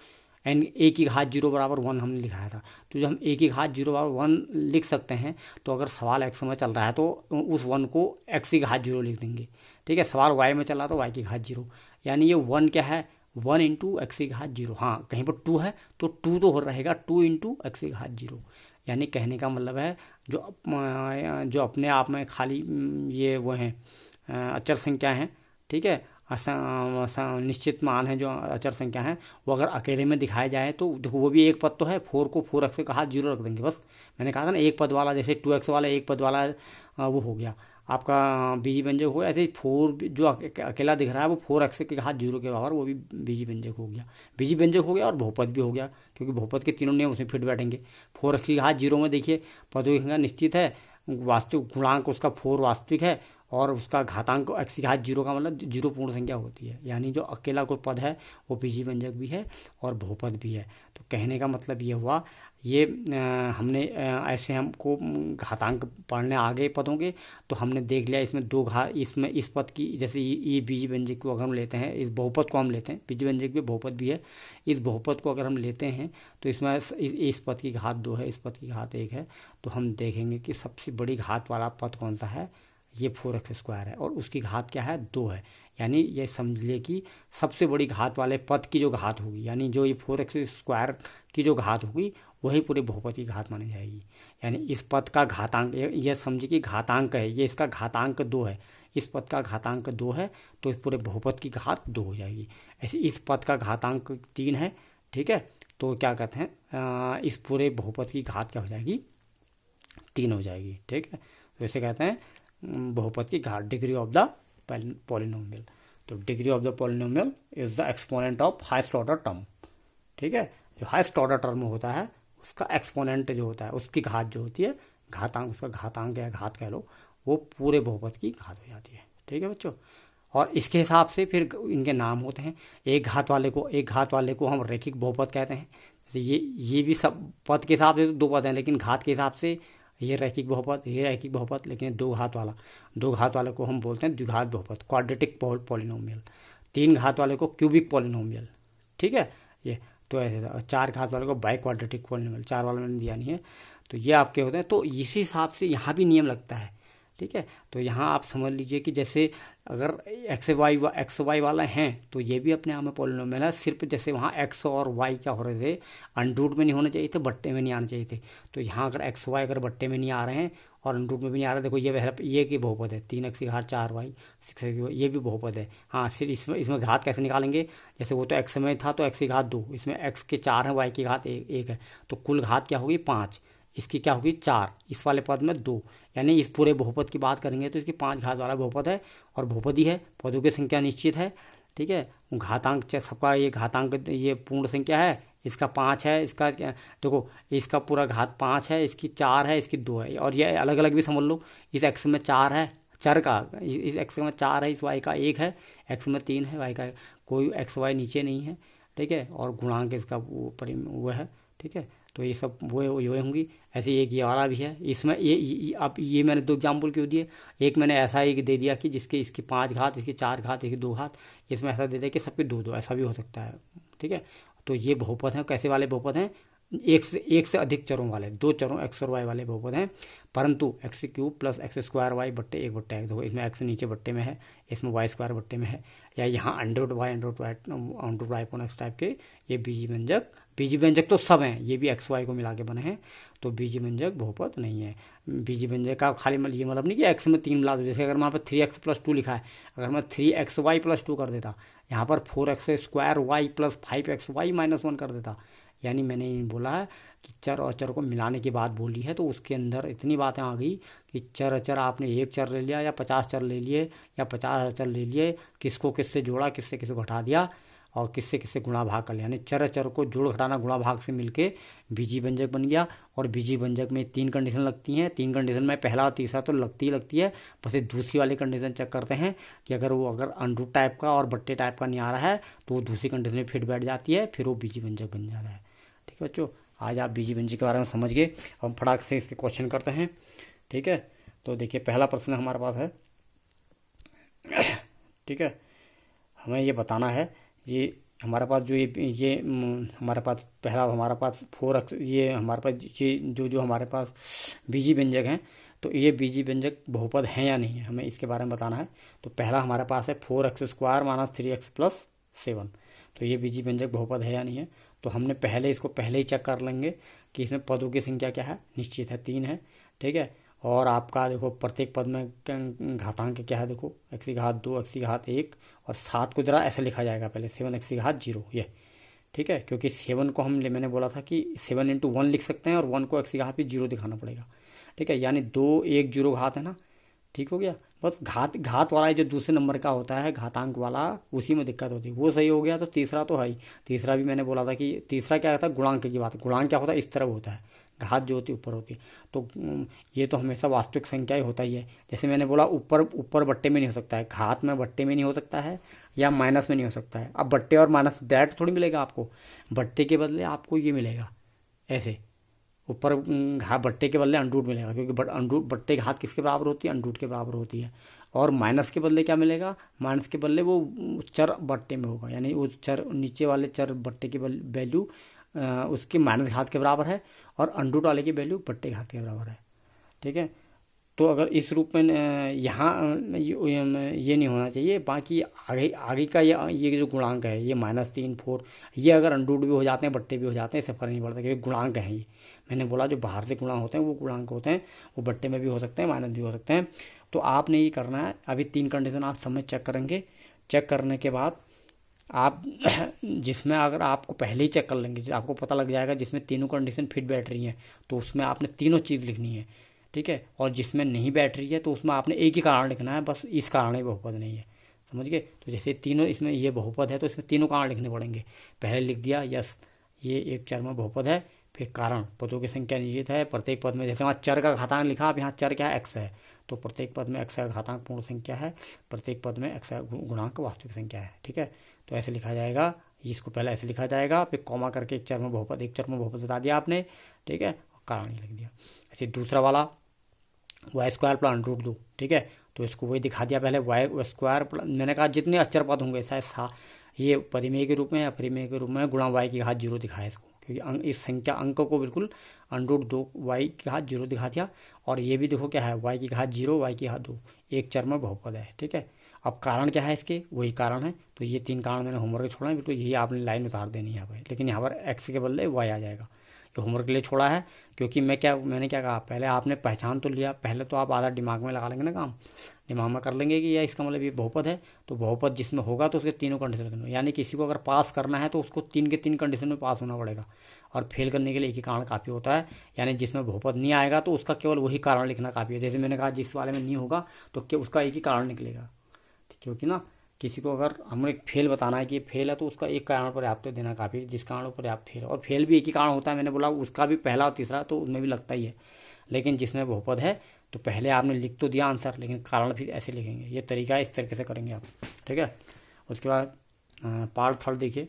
एंड a की घात 0 बराबर 1 हमने लिखाया था। तो जब हम a की घात 0 बराबर 1 लिख सकते हैं, तो अगर सवाल x में चल रहा है तो उस 1 को x की घात 0 लिख देंगे। ठीक है, सवाल y में चल रहा तो y की घात 0, यानी ये 1 क्या है, 1 इंटू एक्स की घात 0। हाँ, कहीं पर 2 है तो 2 तो हो रहेगा 2 इंटू एक्स की घात 0। यानी कहने का मतलब है जो अपने आप में खाली ये वो हैं अचर संख्या हैं, ठीक है, निश्चित मान है जो अचर संख्या है, वो अगर अकेले में दिखाया जाए तो देखो वो भी एक पद तो है, 4 को 4 एक्स के घात 0 रख देंगे बस। मैंने कहा था ना एक पद वाला, जैसे 2 एक्स वाला एक पद वाला वो हो गया आपका बीजी व्यंजक हो गया, ऐसे ही 4 जो अकेला दिख रहा है वो 4 एक्स के घात 0 के बराबर, वो भी बीजी व्यंजक हो गया। बीजी व्यंजक हो गया और बहुपद भी हो गया, क्योंकि बहुपद के तीनों नियम उसमें फिट बैठेंगे। 4 एक्स की घात 0 में देखिए पदों की संख्या निश्चित है, वास्तविक गुणांक उसका 4 वास्तविक है, और उसका घातांक एक्स की घात 0 का मतलब 0 पूर्ण संख्या होती है। यानी जो अकेला कोई पद है वो बीजी व्यंजक भी है और बहुपद भी है। तो कहने का मतलब ये हुआ, ये हमने ऐसे हमको घातांक पढ़ने आ गए पदों के, तो हमने देख लिया इसमें दो घात, इसमें इस पद की जैसे ये बीजी व्यंजक को अगर हम लेते हैं, इस बहुपद को हम लेते हैं, बीजी व्यंजक भी बहुपद भी है, इस बहुपद को अगर हम लेते हैं तो इसमें इस पद की घात 2 है, इस पद की घात 1 है। तो हम देखेंगे कि सबसे बड़ी घात वाला पद कौन सा है, ये 4x² है, और उसकी घात क्या है 2 है। यानी ये समझ लिए कि सबसे बड़ी घात वाले पद की जो घात होगी, यानी जो ये 4x² की जो घात होगी वही पूरे बहुपद की घात मानी जाएगी। यानी इस पद का घातांक, ये समझिए कि घातांक है, ये इसका घातांक 2 है, इस पद का घातांक 2 है, तो इस पूरे बहुपद की घात 2 हो जाएगी। ऐसे इस पद का घातांक 3 है, ठीक है, तो क्या कहते हैं इस पूरे बहुपद की घात क्या हो जाएगी 3 हो जाएगी, ठीक है। तो इसे कहते हैं बहुपद की घात, डिग्री ऑफ द पॉलिनोमियल। तो degree of the polynomial is the exponent of highest order term, ठीक है। जो हाईएस्ट ऑर्डर टर्म होता है उसका एक्सपोनेंट जो होता है, उसकी घात जो होती है, घातांक, उसका घातांक या घात कह लो, वो पूरे बहुपद की घात हो जाती है, ठीक है बच्चों। और इसके हिसाब से फिर इनके नाम होते हैं। एक घात वाले को हम रैखिक बहुपद कहते हैं। जैसे ये भी सब पद के हिसाब से तो 2 पद हैं, लेकिन घात के हिसाब से ये रैखिक बहुपद, ये रैखिक बहुपद, लेकिन 2 घात वाले को हम बोलते हैं द्विघात बहुपद, क्वाड्रेटिक पॉलिनोमियल। 3 घात वाले को क्यूबिक पॉलिनोमियल, ठीक है। ये तो ऐसे 4 घात वाले को बाई क्वाड्रेटिक पॉलिनोमियल, 4 वाला मैंने दिया नहीं है। तो ये आपके होते हैं। तो इसी हिसाब से यहाँ भी नियम लगता है, ठीक है। तो यहाँ आप समझ लीजिए कि जैसे अगर एक्स वाई वाला हैं तो ये भी अपने आप में पॉलिनोमियल है, सिर्फ जैसे वहाँ एक्स और वाई क्या हो रहे थे, अंडरूट में नहीं होने चाहिए थे, बट्टे में नहीं आने चाहिए थे। तो यहाँ अगर एक्स वाई अगर बट्टे में नहीं आ रहे हैं और अंडरूट में भी नहीं आ रहे, देखो ये की बहुपद है 3x की घात 4y 6x, ये भी बहुपद है। हाँ, सिर्फ इसमें घात कैसे निकालेंगे, जैसे वो तो एक्स में था तो एक्स की घात 2, इसमें एक्स के 4 है, वाई की घात 1 है, तो कुल घात क्या होगी 5, इसकी क्या होगी 4, इस वाले पद में 2। यानी इस पूरे बहुपद की बात करेंगे तो इसकी 5 घात वाला बहुपद है, और बहुपद ही है, पदों की संख्या निश्चित है, ठीक है। घातांक सबका ये घातांक ये पूर्ण संख्या है, इसका 5 है, इसका देखो इसका पूरा घात 5 है, इसकी 4 है, इसकी 2 है, और ये अलग अलग भी समझ लो। इस एक्स में 4 है, चर का, इस एक्स में 4 है, इस वाई का 1 है, एक्स में 3 है, वाई का कोई एक्स वाई नीचे नहीं है, ठीक है, और गुणांक इसका वो है, ठीक है। तो ये सब वो होंगी। ऐसे एक ये वाला भी है, इसमें अब ये मैंने 2 एग्जाम्पल क्यों दिए, एक मैंने ऐसा एक दे दिया कि जिसके इसकी 5 घात, इसकी 4 घात, इसकी 2 घात, इसमें ऐसा दे दिया कि सबके 2 ऐसा भी हो सकता है, ठीक है। तो ये बहुपद हैं, कैसे वाले बहुपद हैं, एक से अधिक चरों वाले, 2 चरों एक्स और वाई वाले बहुपद हैं। परंतु x³ प्लस x² वाई बट्टे 1/1, देखो इसमें x नीचे बट्टे में है, इसमें y² बट्टे में है, या यहाँ x टाइप के ये बीजी व्यंजक तो सब हैं, ये भी x y को मिला के बने हैं, तो बीजी व्यंजक बहुपद नहीं है। बीजी व्यंजक का खाली ये मतलब नहीं कि x में 3 मिला दो, जैसे अगर वहाँ पर 3x + 2 लिखा है, अगर मैं 3xy + 2 कर देता, यहाँ पर 4x² प्लस 5xy - 1 कर देता। यानी मैंने ये बोला है कि चर और चर को मिलाने की बात बोली है, तो उसके अंदर इतनी बातें आ गई कि चर आपने एक चर ले लिया या 50 चर ले लिए या 50 चर ले लिए, किसको किससे जोड़ा, किससे किसको घटा दिया, और किससे किससे गुणा भाग कर लिया। यानी चर को जोड़ घटाना गुणा भाग से मिलके बीजी व्यंजक बन गया। और बीजी व्यंजक में 3 कंडीशन लगती हैं, 3 कंडीशन में पहला और तीसरा तो लगती है, बस ये दूसरी वाली कंडीशन चेक करते हैं कि अगर अंडरूट टाइप का और बट्टे टाइप का नहीं आ रहा है तो वो दूसरी कंडीशन में फिट बैठ जाती है, फिर वो बीजी व्यंजक बन जाता है। ठीक है बच्चों, आज आप बीजी व्यंजक के बारे में समझ गए। हम फटाक से इसके क्वेश्चन करते हैं, ठीक है। तो देखिए पहला प्रश्न हमारे पास है, ठीक है, हमें ये बताना है, ये हमारे पास जो ये हमारे पास पहला हमारे पास 4x, ये हमारे पास ये जो हमारे पास बीजी व्यंजक हैं, तो ये बीजी व्यंजक बहुपद हैं या नहीं है, हमें इसके बारे में बताना है। तो पहला हमारे पास है 4x² - 3x + 7। तो ये बीजीव्यंजक बहुपद है या नहीं है। तो हमने पहले इसको पहले ही चेक कर लेंगे कि इसमें पदों की संख्या क्या है, निश्चित है 3 है, ठीक है। और आपका देखो प्रत्येक पद में घातांक क्या है, देखो x की घात 2, x की घात 1 और 7 को जरा ऐसे लिखा जाएगा पहले 7x की घात 0 ये, ठीक है। क्योंकि 7 को मैंने बोला था कि 7 × 1 लिख सकते हैं और 1 को x की घात भी 0 दिखाना पड़ेगा, ठीक है। यानी 2 1 0 घात है ना, ठीक हो गया। बस घात वाला जो दूसरे नंबर का होता है घातांक वाला, उसी में दिक्कत होती है, वो सही हो गया तो तीसरा तो है ही। तीसरा भी मैंने बोला था कि तीसरा क्या था, गुणांक की बात। गुणांक क्या होता है, इस तरफ होता है, घात जो होती है ऊपर होती है। तो ये तो हमेशा वास्तविक संख्या ही होता ही है। जैसे मैंने बोला ऊपर बट्टे में नहीं हो सकता है, घात में बट्टे में नहीं हो सकता है, या माइनस में नहीं हो सकता है। अब बट्टे और माइनस डायरेक्ट थोड़ी मिलेगा आपको, बट्टे के बदले आपको ये मिलेगा ऐसे, ऊपर घात बट्टे के बदले अंडूट मिलेगा, क्योंकि अंडूट बट्टे घात किसके बराबर होती है, अंडूट के बराबर होती है। और माइनस के बदले क्या मिलेगा, माइनस के बदले वो चर बट्टे में होगा, यानी वो चर नीचे वाले चर बट्टे की वैल्यू उसकी माइनस घात के बराबर है, और अंडूट वाले की वैल्यू बट्टे घात के बराबर है, ठीक है। तो अगर इस रूप में यहाँ ये नहीं होना चाहिए। बाकी आगे का ये जो गुणांक है, ये -3 4, ये अगर अंडूट भी हो जाते हैं बट्टे भी हो जाते हैं, इससे फर्क नहीं पड़ता, क्योंकि गुणांक हैं ये। मैंने बोला जो बाहर से गुणांक होते हैं वो गुणांक होते हैं, वो बट्टे में भी हो सकते हैं, माइनस भी हो सकते हैं। तो आपने ये करना है, अभी 3 कंडीशन आप समय चेक करेंगे। चेक करने के बाद आप जिसमें अगर आपको पहले ही चेक कर लेंगे, आपको पता लग जाएगा जिसमें तीनों कंडीशन फिट बैठ रही हैं, तो उसमें आपने तीनों चीज़ लिखनी है, ठीक है। और जिसमें नहीं बैठ रही है तो उसमें आपने एक ही कारण लिखना है, बस इस कारण ही बहुपद नहीं है, समझ गए। तो जैसे तीनों इसमें ये बहुपद है तो इसमें तीनों कारण लिखने पड़ेंगे। पहले लिख दिया यस ये एक चर में बहुपद है, फिर कारण पदों की संख्या निश्चित है, प्रत्येक पद में जैसे वहाँ चर का घातांक लिखा, अब यहाँ चर क्या है, एक्स है, तो प्रत्येक पद में एक्स का घातांक पूर्ण संख्या है, प्रत्येक पद में एक्स का गुणांक वास्तविक संख्या है, ठीक है। तो ऐसे लिखा जाएगा, इसको पहले ऐसे लिखा जाएगा, फिर कॉमा करके एक चर में बहुपद बता दिया आपने, ठीक है, कारण ही लिख दिया। ऐसे दूसरा वाला Y square plus under root 2, ठीक है। तो इसको वही दिखा दिया पहले, वाई स्क्वायर मैंने कहा जितने अचर पद होंगे शायद ये परिमेय के रूप में या परिमेय के रूप में गुणा वाई की घात 0 दिखाया इसको, क्योंकि इस संख्या अंक को बिल्कुल √2 वाई की घात 0 दिखा दिया। और ये भी देखो क्या है, वाई की घात 0 वाई की घात 2, एक चर में बहुपद है, ठीक है। अब कारण क्या है इसके, वही कारण है। तो ये 3 कारण मैंने होमवर्क छोड़ा है, बिल्कुल यही आपने लाइन उतार देनी है यहाँ पर, लेकिन यहाँ पर एक्स के बदले वाई आ जाएगा। ये होमवर्क के लिए छोड़ा है, क्योंकि मैंने क्या कहा, पहले आपने पहचान तो लिया, पहले तो आप आधा दिमाग में लगा लेंगे ना, काम दिमाग में कर लेंगे कि यह इसका मतलब ये बहुपद है। तो बहुपद जिसमें होगा तो उसके तीनों कंडीशन करना, यानी किसी को अगर पास करना है तो उसको 3 के 3 कंडीशन में पास होना पड़ेगा, और फेल करने के लिए एक ही कारण काफ़ी होता है। यानी जिसमें बहुपद नहीं आएगा तो उसका केवल वही कारण लिखना काफ़ी है। जैसे मैंने कहा जिस वाले में नहीं होगा तो क्या उसका एक ही कारण निकलेगा, क्योंकि ना किसी को अगर हमें फेल बताना है कि ये फेल है तो उसका एक कारण पर्याप्त देना काफ़ी, जिस कारण पर्याप्त फेल, और फेल भी एक ही कारण होता है, मैंने बोला उसका भी पहला और तीसरा तो उनमें भी लगता ही है। लेकिन जिसमें बहुपद है तो पहले आपने लिख तो दिया आंसर, लेकिन कारण फिर ऐसे लिखेंगे, ये तरीका है, इस तरीके से करेंगे आप, ठीक है। उसके बाद पार्ट थर्ड देखिए,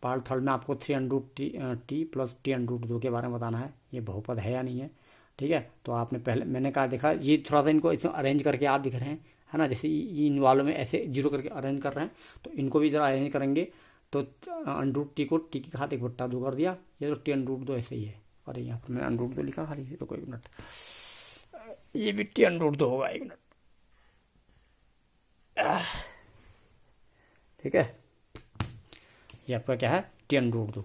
पार्ट थर्ड में आपको 3√t प्लस t√2 के बारे में बताना है, ये बहुपद है या नहीं है, ठीक है। तो आपने पहले मैंने कहा देखा, ये थोड़ा सा इनको इसमें अरेंज करके आप दिख रहे हैं, है ना, जैसे इन वालों में ऐसे 0 करके अरेंज कर रहे हैं, तो इनको भी जरा अरेंज करेंगे। तो √t को t की घात 1/2 कर दिया, ये तो t√2 ऐसे ही है। और यहाँ पर मैंने √2 लिखा खाली, तो कोई मिनट, ये भी t√2 होगा, 1 मिनट, ठीक है। ये आपका क्या है, t√2।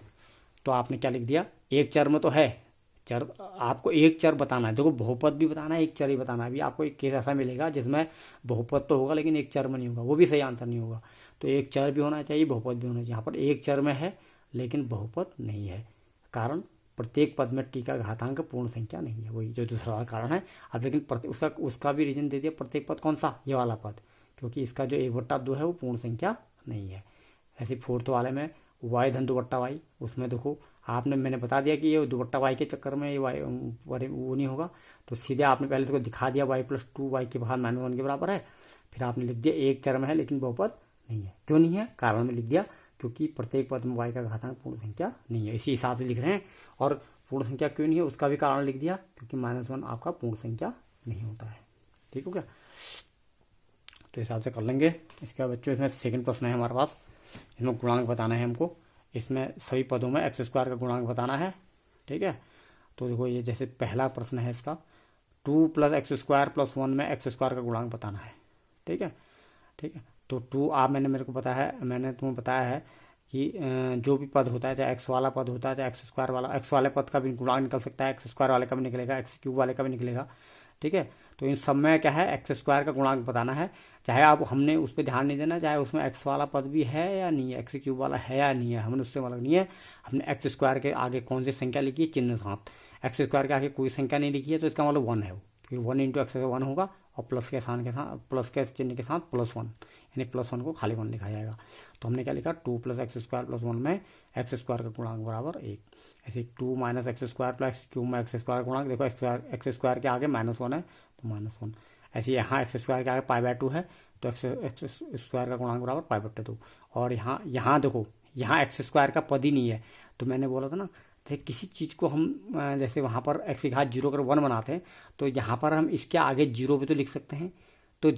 तो आपने क्या लिख दिया, एक चर में तो है, चर आपको एक चर बताना है, देखो बहुपद भी बताना है, एक चर ही बताना है। अभी आपको एक केस ऐसा मिलेगा जिसमें बहुपद तो होगा लेकिन एक चर में नहीं होगा, वो भी सही आंसर नहीं होगा। तो एक चर भी होना चाहिए, बहुपद भी होना चाहिए। यहाँ पर एक चर में है लेकिन बहुपद नहीं है, कारण प्रत्येक पद में t का घातांक पूर्ण संख्या नहीं है, वही जो दूसरा वाला कारण है। अब लेकिन उसका भी रीजन दे दिया, प्रत्येक पद कौन सा, ये वाला पद, क्योंकि इसका जो 1/2 है वो पूर्ण संख्या नहीं है। ऐसे फोर्थ वाले में y धन 2/y, उसमें देखो आपने मैंने बता दिया कि ये 2/y के चक्कर में ये y वो नहीं होगा, तो सीधे आपने पहले इसको दिखा दिया y + 2y के बाहर -1 के बराबर है। फिर आपने लिख दिया एक चर में है लेकिन बहुपद नहीं है, क्यों नहीं है, कारण में लिख दिया, क्योंकि प्रत्येक पद में y का घातांक पूर्ण संख्या नहीं है, इसी हिसाब से लिख रहे हैं। और पूर्ण संख्या क्यों नहीं है उसका भी कारण लिख दिया, क्योंकि -1 आपका पूर्ण संख्या नहीं होता है, ठीक हो गया। तो हिसाब से कर लेंगे। इसके बाद बच्चों इसमें सेकंड प्रश्न है हमारे पास, इसमें गुणांक बताना है हमको, इसमें सभी पदों में x² का गुणांक बताना है, ठीक है। तो देखो ये जैसे पहला प्रश्न है इसका, 2 + x² + 1 में x² का गुणांक बताना है, ठीक है, ठीक है। तो 2 आप मैंने तुम्हें बताया है कि जो भी पद होता है, चाहे एक्स वाला पद होता है, चाहे एक्स स्क्वायर वाला, एक्स वाले पद का भी गुणांक निकल सकता है, एक्स स्क्वायर वाले का भी निकलेगा, एक्स क्यूब वाले का भी निकलेगा। ठीक है, तो इन सब में क्या है, एक्स स्क्वायर का गुणांक बताना है। चाहे आप, हमने उस पर ध्यान नहीं देना, चाहे उसमें एक्स वाला पद भी है या नहीं है, एक्स क्यूब वाला है या नहीं है, हमने उससे मतलब नहीं है। हमने एक्स स्क्वायर के आगे कौन सी संख्या लिखी है, चिन्ह साथ। एक्स स्क्वायर के आगे कोई संख्या नहीं लिखी है तो इसका मतलब 1 है वो, फिर 1 इंटू एक्स 1 होगा, और प्लस के साथ प्लस के चिन्ह के साथ +1, यानी +1 को खाली 1 लिखा जाएगा। तो हमने क्या लिखा, 2 + एक्स स्क्वायर + 1 में एक्स स्क्वायर का गुणांक बराबर 1। ऐसे 2 - एक्स स्क्वायर + एक्स क्यूब में एक्स स्क्वायर का गुणांक, देखो एक्स स्क्वायर के आगे -1 है तो -1। ऐसे यहाँ एक्स स्क्वायर के आगे π/2 है तो एक्स स्क्वायर का गुणांक बराबर π/2। और यहाँ देखो, यहाँ एक्स स्क्वायर का पद ही नहीं है। तो मैंने बोला था ना, जैसे किसी चीज़ को हम जैसे वहाँ पर एक्स की घात 0 अगर 1 बनाते हैं तो यहाँ पर हम इसके आगे 0 भी तो लिख सकते हैं। तो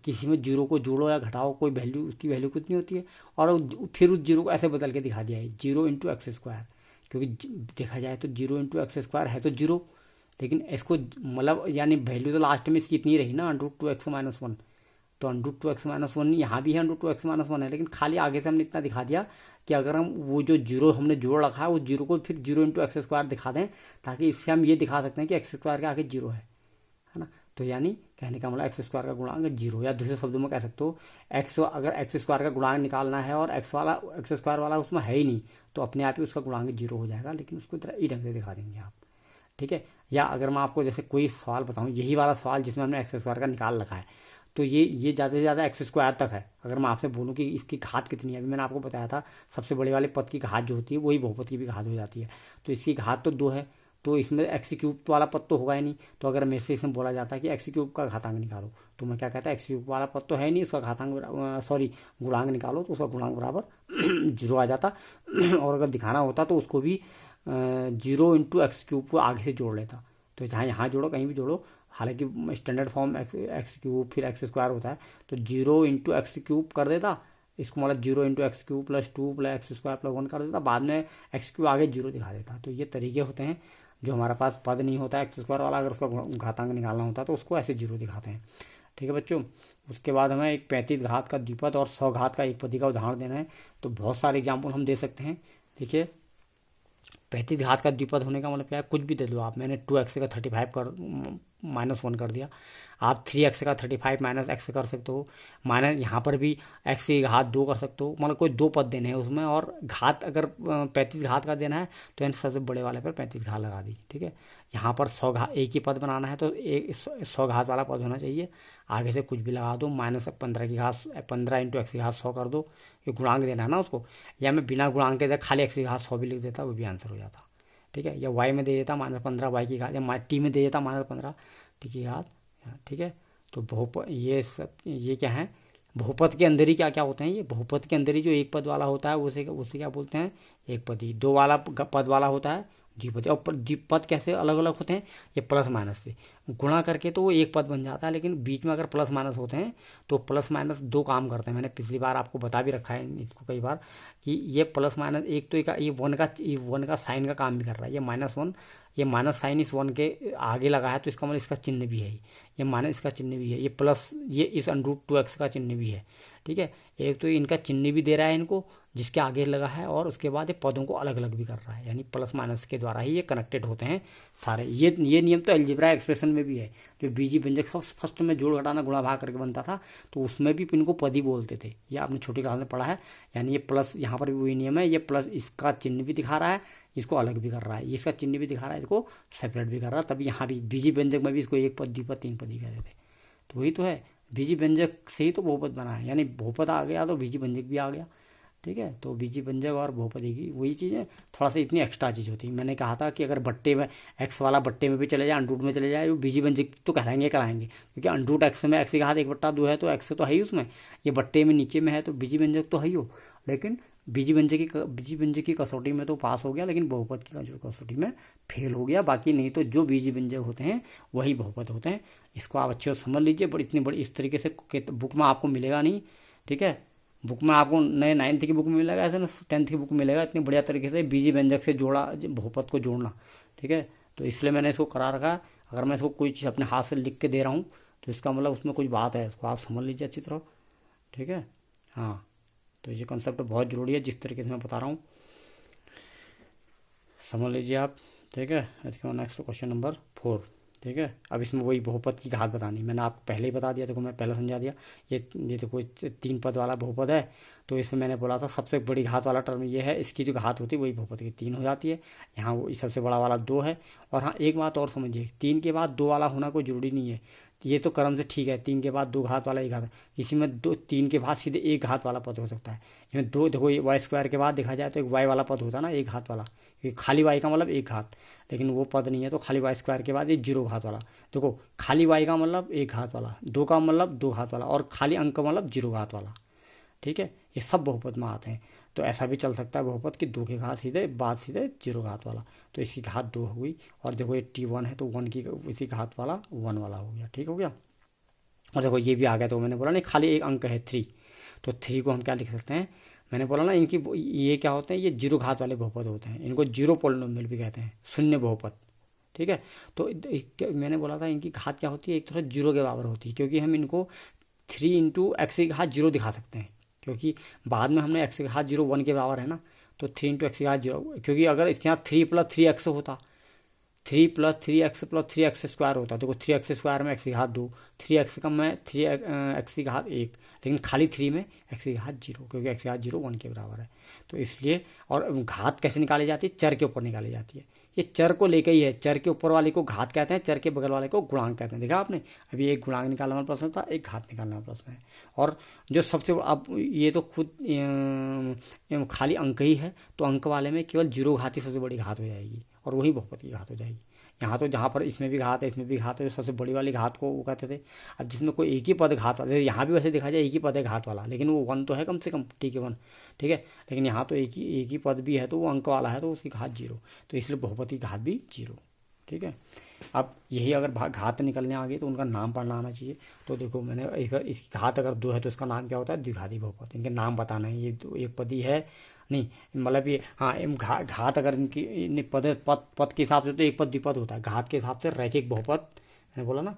किसी में 0 को जोड़ो या घटाओ, कोई वैल्यू, उसकी वैल्यू कुछ नहीं होती है। और फिर उस 0 को ऐसे बदल के दिखा दिया है, 0 इंटू एक्स स्क्वायर, क्योंकि देखा जाए तो 0 इंटू एक्स स्क्वायर है तो 0, लेकिन इसको मतलब यानी वैल्यू तो लास्ट में इसकी इतनी रही ना, √2x - 1। तो √2x - 1 यहाँ भी है, √2x - 1 है, लेकिन खाली आगे से हमने इतना दिखा दिया कि अगर हम वो जो 0 हमने जोड़ रखा है, वो 0 को फिर 0 इंटू एक्स स्क्वायर दिखा दें, ताकि इससे हम ये दिखा सकते हैं कि एक्स स्क्वायर के आगे 0 है ना। तो यानी कहने का मतलब एक्स स्क्वायर का गुणांक 0, या दूसरे शब्दों में कह सकते हो, अगर एक्स स्क्वायर का गुणांक निकालना है और एक्स स्क्वायर वाला उसमें है ही नहीं, तो अपने आप ही उसका गुणांक 0 हो जाएगा, लेकिन उसको तरह ई ढंग से दिखा देंगे आप। ठीक है, या अगर मैं आपको जैसे कोई सवाल बताऊं, यही वाला सवाल जिसमें हमने एक्स स्क्वायर का निकाल रखा है, तो ये ज़्यादा से ज़्यादा एक्स स्क्वायर तक है। अगर मैं आपसे बोलूं कि इसकी घात कितनी है, अभी मैंने आपको बताया था सबसे बड़े वाले पद की घात जो होती है वही बहुपद की भी घात हो जाती है। तो इसकी घात तो 2 है, तो इसमें एक्स क्यूब वाला पद तो होगा ही नहीं। तो अगर मेरे से इसमें बोला जाता है कि एक्स क्यूब का घातांक निकालो, तो मैं क्या कहता है, एक्स क्यूब वाला पद तो है नहीं, उसका घातांक गुणांक निकालो, तो उसका गुणांक बराबर 0 आ जाता। और अगर दिखाना होता तो उसको भी 0 इंटू एक्स क्यूब को आगे से जोड़ लेता। तो जहाँ यहाँ जोड़ो, कहीं भी जोड़ो, हालांकि स्टैंडर्ड फॉर्म एक्स क्यूब फिर एक्स स्क्वायर होता है, तो 0 इंटू एक्स क्यूब कर देता, इसको मतलब 0 into x cube + 2 + x square + 1 कर देता, बाद में एक्स क्यूब आगे 0 दिखा देता। तो ये तरीके होते हैं जो हमारे पास पद नहीं होता एक्स स्क्वायर वाला, अगर उसका घातांक निकालना होता तो उसको ऐसे 0 दिखाते हैं। ठीक है बच्चों, उसके बाद हमें एक 35 घात का द्विपद और 100 घात का एक पदी का उदाहरण देना है। तो बहुत सारे एग्जाम्पल हम दे सकते हैं। देखिए, 35 घात का द्विपद होने का मतलब क्या है, कुछ भी दे दो आप। मैंने 2x का 35 कर -1 कर दिया, आप 3x का 35 - x कर सकते हो, माइनस यहाँ पर भी x की घात 2 कर सकते हो। मतलब कोई 2 पद देने हैं उसमें, और घात अगर 35 घात का देना है तो इन सबसे बड़े वाले पर 35 घात लगा दी। ठीक है, यहाँ पर 100 घात एक ही पद बनाना है तो 100 घात वाला पद होना चाहिए, आगे से कुछ भी लगा दो, -15 की घात 15 इंटू एक्स की घात 100 कर दो, ये गुणांक देना है ना उसको। या मैं बिना गुणांक के खाली एक्स की घात 100 भी लिख देता, वो भी आंसर हो जाता। ठीक है, या y में दे देता -15 y की घात, या t में दे देता -15 t की घात। ठीक है, तो बहुपद ये क्या है, बहुपद के अंदर ही क्या क्या होते हैं, ये बहुपद के अंदर ही जो एक पद वाला होता है उसे क्या बोलते हैं, एक पदी। 2 वाला पद वाला होता है द्विपदी। और द्विपद कैसे अलग अलग होते हैं, ये प्लस माइनस से गुणा करके तो वो एक पद बन जाता है, लेकिन बीच में अगर प्लस माइनस होते हैं तो प्लस माइनस 2 काम करते हैं। मैंने पिछली बार आपको बता भी रखा है इसको कई बार, कि ये प्लस माइनस एक तो ये 1 का साइन का काम भी कर रहा है। ये -1, ये माइनस साइन इस 1 के आगे लगा है तो इसका मतलब इसका चिन्ह भी है, ये माइनस इसका चिन्ह भी है, ये प्लस ये इस √2x का चिन्ह भी है। ठीक है, एक तो इनका चिन्ह भी दे रहा है इनको जिसके आगे लगा है, और उसके बाद ये पदों को अलग अलग भी कर रहा है, यानी प्लस माइनस के द्वारा ही ये कनेक्टेड होते हैं सारे। ये नियम तो अलजेब्रा एक्सप्रेशन में भी है, जो बीजी व्यंजक फर्स्ट में जोड़ घटाना गुणा भाग करके बनता था, तो उसमें भी इनको पदी बोलते थे। ये आपने छोटी क्लास में पढ़ा है। यानी ये प्लस, यहाँ पर भी वही नियम है, ये प्लस इसका चिन्ह भी दिखा रहा है, इसको अलग भी कर रहा है, इसका चिन्ह भी दिखा रहा है, इसको सेपरेट भी कर रहा है। तभी यहाँ भी बीजी व्यंजक में भी इसको एक पद, द्विपद, 3 पदी कहते थे। तो वही तो है, बीजी व्यंजक से ही तो बहुपद बना है, यानी बहुपद आ गया तो बीजी व्यंजक भी आ गया। ठीक है, तो बीजी व्यंजक और बहुपदी की वही चीज़ है, थोड़ा सा इतनी एक्स्ट्रा चीज़ होती है। मैंने कहा था कि अगर बट्टे में एक्स वाला बट्टे में भी चले जाए, अंडरूट में चले जाए, वो बीजी व्यंजक तो कहलाएंगे, क्योंकि अंडरूट एक्स में एक्स की घात 1/2 है तो एक्स तो है ही उसमें, ये बट्टे में नीचे में है तो बीजी व्यंजक तो है ही हो। लेकिन बीजी व्यंजक की कसौटी में तो पास हो गया, लेकिन बहुपद की जो कसौटी में फेल हो गया। बाकी नहीं तो जो बीजी व्यंजक होते हैं वही बहुपद होते हैं। इसको आप अच्छे से समझ लीजिए, बट इतनी बड़ी इस तरीके से बुक में आपको मिलेगा नहीं। ठीक है, बुक में आपको नए 9th की बुक में मिलेगा, ऐसे ना 10th की बुक में मिलेगा इतनी बढ़िया तरीके से बीजी व्यंजक से जोड़ा बहुपद को जोड़ना। ठीक है, तो इसलिए मैंने इसको करा रखा। अगर मैं इसको कोई चीज़ अपने हाथ से लिख के दे रहा हूँ तो इसका मतलब उसमें कुछ बात है, इसको आप समझ लीजिए अच्छी तरह। ठीक है, हाँ, तो ये कंसेप्ट बहुत ज़रूरी है, जिस तरीके से मैं बता रहा हूँ समझ लीजिए आप। ठीक है, इसके बाद नेक्स्ट क्वेश्चन नंबर 4। ठीक है, अब इसमें वही बहुपद की घात बतानी, मैंने आपको पहले ही बता दिया, देखो मैं पहले समझा दिया। ये तो कोई 3 पद वाला बहुपद है, तो इसमें मैंने बोला था सबसे बड़ी घात वाला टर्म ये है, इसकी जो घात होती है वही बहुपद की 3 हो जाती है। यहाँ वो सबसे बड़ा वाला 2 है। और हाँ, एक बात और समझिए, 3 के बाद 2 वाला होना कोई ज़रूरी नहीं है। ये तो क्रम से ठीक है, 3 के बाद 2 घात वाला एक घात है, किसी में 3 के बाद सीधे एक घात वाला पद हो सकता है। इसमें 2 देखो, वाई स्क्वायर के बाद देखा जाए तो एक वाई वाला पद होता है ना, एक घात वाला, क्योंकि खाली वाई का मतलब एक घात, लेकिन वो पद नहीं है, तो खाली वाई स्क्वायर के बाद ये 0 घात वाला। देखो, खाली वाई का मतलब एक घात वाला, 2 का मतलब 2 घात वाला, और खाली अंक का मतलब 0 घात वाला। ठीक है, ये सब बहुपद में आते हैं। तो ऐसा भी चल सकता है बहुपद कि 2 की घात सीधे बाद सीधे 0 घात वाला, तो इसकी घात 2 हो गई। और देखो ये T1 है, तो 1 की इसी घात वाला 1 वाला हो गया। ठीक हो गया। और देखो ये भी आ गया, तो मैंने बोला नहीं खाली एक अंक है 3, तो 3 को हम क्या लिख सकते हैं, मैंने बोला ना इनकी ये क्या होते हैं, ये 0 घात वाले बहुपद होते हैं, इनको 0 पॉलिनोमियल भी कहते हैं, शून्य बहुपद। ठीक है, तो मैंने बोला था इनकी घात क्या होती है, एक तरह 0 के बराबर होती है, क्योंकि हम इनको 3 इंटू एक्स की घात 0 दिखा सकते हैं, क्योंकि बाद में हमने एक्स की घात 0 1 के बराबर है ना, तो 3 इंटू एक्स की घात 0, क्योंकि अगर इसके यहाँ 3 + 3x होता, 3 + 3x + 3x स्क्वायर होता, देखो 3x स्क्वायर में एक्स की घात 2, 3x का में 3x की घात 1, लेकिन खाली 3 में एक्स की घात 0, क्योंकि एक्स की घात 0 1 के बराबर है, तो इसलिए। और घात कैसे निकाली जाती है, चर के ऊपर निकाली जाती है, ये चर को लेकर ही है, चर के ऊपर वाले को घात कहते हैं, चर के बगल वाले को गुणांक कहते हैं। देखा आपने, अभी एक गुणांक निकालने वाला प्रश्न था, एक घात निकालने वाला प्रश्न है। और जो सबसे अब ये तो खुद खाली अंक ही है, तो अंक वाले में केवल 0 घात ही सबसे बड़ी घात हो जाएगी, और वही बहुपद की घात हो जाएगी। यहाँ तो जहाँ पर इसमें भी घात है, इसमें भी घात है, तो सबसे बड़ी वाली घात को वो कहते थे। अब जिसमें कोई एक ही पद घात वाला, यहाँ भी वैसे देखा जाए एक ही पद है घात वाला, लेकिन वो 1 तो है कम से कम, ठीक है 1, ठीक है, लेकिन यहाँ तो एक ही पद भी है, तो वो अंक वाला है, तो उसकी घात 0, तो इसलिए बहुपद की घात भी 0। ठीक है, अब यही अगर घात निकलने आ गई तो उनका नाम पढ़ना आना चाहिए। तो देखो मैंने इसकी घात अगर 2 है तो इसका नाम क्या होता है, द्विघाती बहुपद। इनके नाम बताना है, ये एक पदी है नहीं, मतलब ये हाँ, घात अगर इनकी पद के हिसाब से तो एक पद द्विपद होता है, घात के हिसाब से रैखिक बहुपद, मैंने बोला ना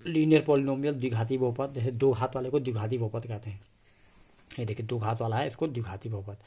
लीनियर पॉलिनोमियल द्विघाती बहुपद, जैसे 2 घात वाले को द्विघाती बहुपद कहते हैं। ये देखिए 2 घात वाला है, इसको द्विघाती बहुपद,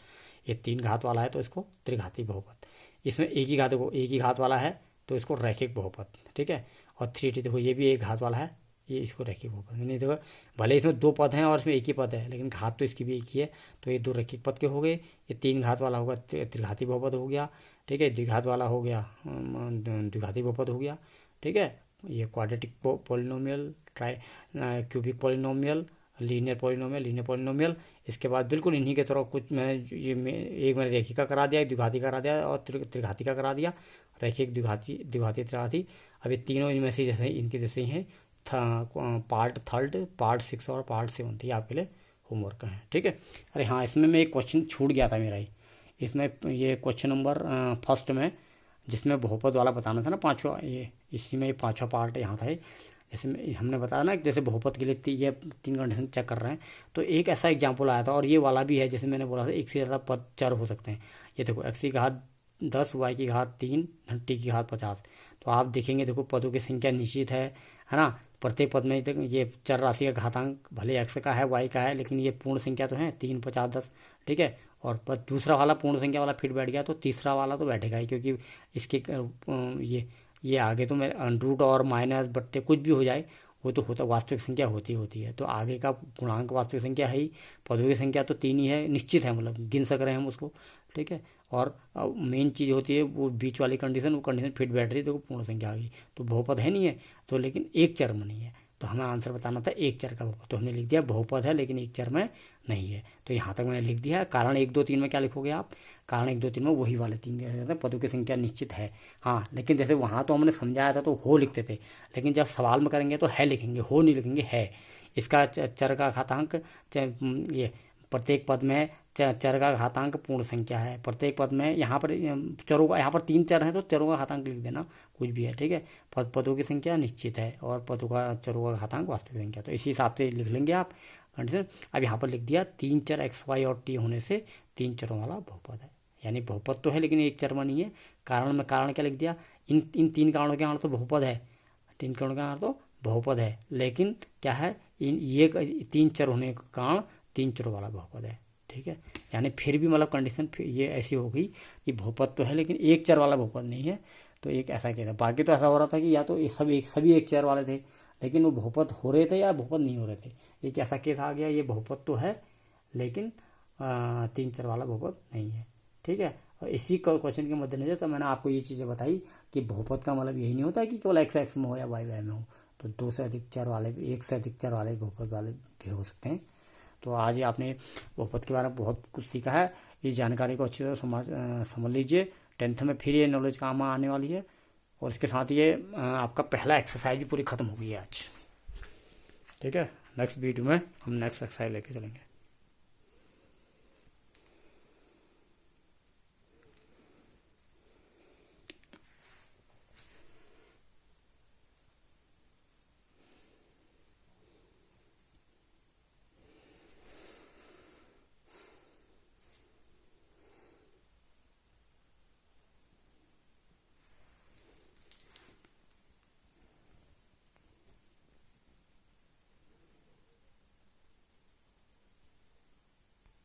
ये 3 घात वाला है तो इसको त्रिघाती बहुपद। इसमें एक ही घात वाला है तो इसको रैखिक बहुपद। ठीक है, और 3t देखो ये भी एक घात वाला है, ये इसको रैखिक बहुपद। नहीं देखो, भले इसमें 2 पद हैं और इसमें एक ही पद है, लेकिन घात तो इसकी भी एक ही है, तो ये 2 रैखिक पद के हो गए। ये 3 घात वाला होगा त्रिघाती बहुपद हो गया। ठीक है, द्विघात वाला हो गया द्विघाती बहुपद हो गया। ठीक है, ये quadratic polynomial, cubic polynomial, linear polynomial. इसके बाद बिल्कुल इन्हीं के तरह कुछ मैंने रेखिका करा दिया, द्विघाती करा दिया और त्रिघाती का करा दिया, रैखिक द्विघाती त्रिघाती। अब ये तीनों इनमें से जैसे इनके जैसे ही हैं, पार्ट 3, पार्ट 6 और पार्ट 7 आपके लिए होमवर्क है। ठीक है, अरे हाँ, इसमें मैं एक क्वेश्चन छूट गया था मेरा ही, इसमें ये क्वेश्चन नंबर 1 में, जिसमें बहुपद वाला बताना था ना 5वां, ये इसी में 5वां पार्ट यहाँ था। जैसे हमने बताया ना, जैसे बहुपद के लिए ये 3 कंडीशन चेक कर रहे हैं, तो एक ऐसा एग्जाम्पल आया था, और ये वाला भी है, जैसे मैंने बोला था एक से ज़्यादा पद चर हो सकते हैं। ये देखो एक्स की घात 10, वाई की घात 3, टी की घात 50। तो आप देखेंगे, देखो पदों की संख्या निश्चित है ना, प्रत्येक पद में ये चर राशि का घातांक भले एक्स का है, वाई का है, लेकिन ये पूर्ण संख्या तो है 3, 50, 10। ठीक है, और दूसरा वाला पूर्ण संख्या वाला फिट बैठ गया, तो तीसरा वाला तो बैठेगा ही, क्योंकि इसके ये आगे तो मेरे अंडरूट और माइनस बट्टे कुछ भी हो जाए, वो तो होता, वास्तविक संख्या होती है। तो आगे का गुणांक वास्तविक संख्या है ही, पदों की संख्या तो 3 ही है, निश्चित है, मतलब गिन सक रहे हैं हम उसको। ठीक है, और मेन चीज़ होती है वो बीच वाली कंडीशन, वो कंडीशन फिट बैठ रही है, तो पूर्ण संख्या आ गई, तो बहुपद है नहीं है, तो लेकिन एक चर में नहीं है, तो हमें आंसर बताना था एक चर का बहुपद, तो हमने लिख दिया बहुपद है लेकिन एक चर में नहीं है। तो यहाँ तक मैंने लिख दिया। कारण 1, 2, 3 में क्या लिखोगे आप, कारण 1, 2, 3 में वही वाले 3 पदों की संख्या निश्चित है। हाँ, लेकिन जैसे वहाँ तो हमने समझाया था तो हो लिखते थे, लेकिन जब सवाल में करेंगे तो है लिखेंगे, हो नहीं लिखेंगे है। इसका चर का घातांक, ये प्रत्येक पद में चर का घातांक पूर्ण संख्या है, प्रत्येक पद में यहाँ पर चरों का, यहाँ पर 3 चर हैं तो चरों का घातांक लिख देना, कुछ भी है। ठीक है, पदों की संख्या निश्चित है और पदों का चरों का घातांक वास्तविक संख्या, तो इसी हिसाब से लिख लेंगे आप कंडीशन। अब यहाँ पर लिख दिया 3 चर एक्स, वाई और टी होने से 3 चरों वाला बहुपद है, यानी बहुपद तो है लेकिन एक चर में नहीं है। कारण क्या लिख दिया, इन 3 कारणों के कारण तो बहुपद है, 3 कारणों के कारण तो बहुपद है, लेकिन क्या है, ये 3 चर होने के कारण 3 चरों वाला बहुपद है। ठीक है। यानी फिर भी मतलब कंडीशन फिर ये ऐसी हो गई कि बहुपद तो है लेकिन एक चर वाला बहुपद नहीं है, तो एक ऐसा केस है। बाकी तो ऐसा हो रहा था कि या तो ये सभी एक चर वाले थे लेकिन वो बहुपद हो रहे थे या बहुपद नहीं हो रहे थे। एक ऐसा केस आ गया, ये बहुपद तो है लेकिन 3 चर वाला बहुपद नहीं है, ठीक है। और इसी क्वेश्चन के मद्देनजर तो मैंने आपको ये चीज़ें बताई कि बहुपद का मतलब यही नहीं होता है कि केवल एक्स एक्स में हो या वाई वाई में हो, तो 2 से अधिक चर वाले भी, 1 से अधिक चर वाले बहुपद वाले भी हो सकते हैं। तो आज ही आपने बहुपद के बारे में बहुत कुछ सीखा है। इस जानकारी को अच्छी तरह समझ लीजिए, 10th में फिर ये नॉलेज काम आने वाली है। और इसके साथ ये आपका पहला एक्सरसाइज भी पूरी ख़त्म हो गई है आज, ठीक है। नेक्स्ट वीडियो में हम नेक्स्ट एक्सरसाइज लेके चलेंगे।